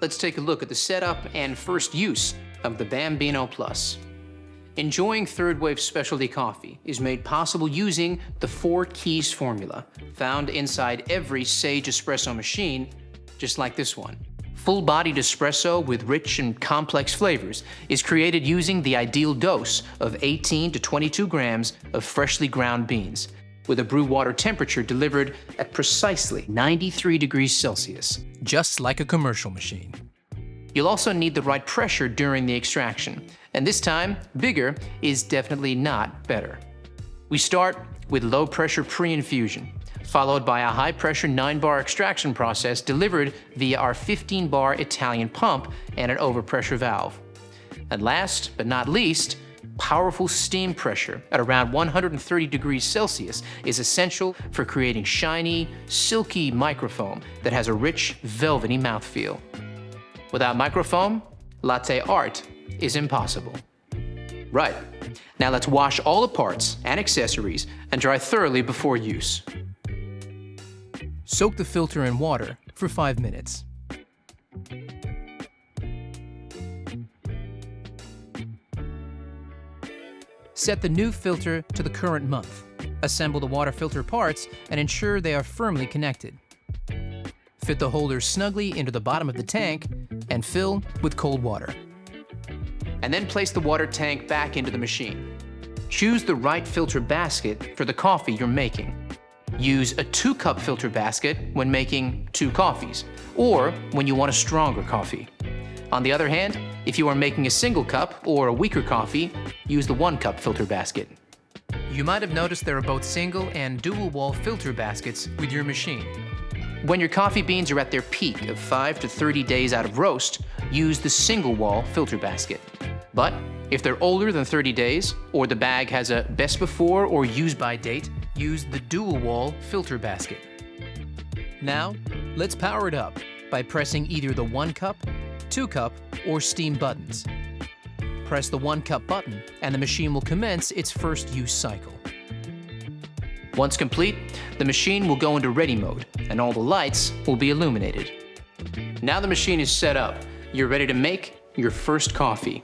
let's take a look at the setup and first use of the Bambino Plus. Enjoying third-wave specialty coffee is made possible using the 4 keys formula found inside every Sage espresso machine, just like this one. Full-bodied espresso with rich and complex flavors is created using the ideal dose of 18 to 22 grams of freshly ground beans, with a brew water temperature delivered at precisely 93 degrees Celsius, just like a commercial machine. You'll also need the right pressure during the extraction, and this time, bigger is definitely not better. We start with low-pressure pre-infusion, followed by a high-pressure 9-bar extraction process delivered via our 15-bar Italian pump and an overpressure valve. And last but not least, powerful steam pressure at around 130 degrees Celsius is essential for creating shiny, silky microfoam that has a rich, velvety mouthfeel. Without microfoam, latte art is impossible. Right, now let's wash all the parts and accessories and dry thoroughly before use. Soak the filter in water for 5 minutes. Set the new filter to the current month. Assemble the water filter parts and ensure they are firmly connected. Fit the holder snugly into the bottom of the tank and fill with cold water. And then place the water tank back into the machine. Choose the right filter basket for the coffee you're making. Use a 2-cup filter basket when making 2 coffees, or when you want a stronger coffee. On the other hand, if you are making a single cup or a weaker coffee, use the 1-cup filter basket. You might have noticed there are both single and dual-wall filter baskets with your machine. When your coffee beans are at their peak of 5 to 30 days out of roast, use the single-wall filter basket. But if they're older than 30 days, or the bag has a best before or use by date, use the dual-wall filter basket. Now, let's power it up by pressing either the 1-cup, 2-cup, or steam buttons. Press the 1-cup button and the machine will commence its first use cycle. Once complete, the machine will go into ready mode and all the lights will be illuminated. Now the machine is set up, you're ready to make your first coffee.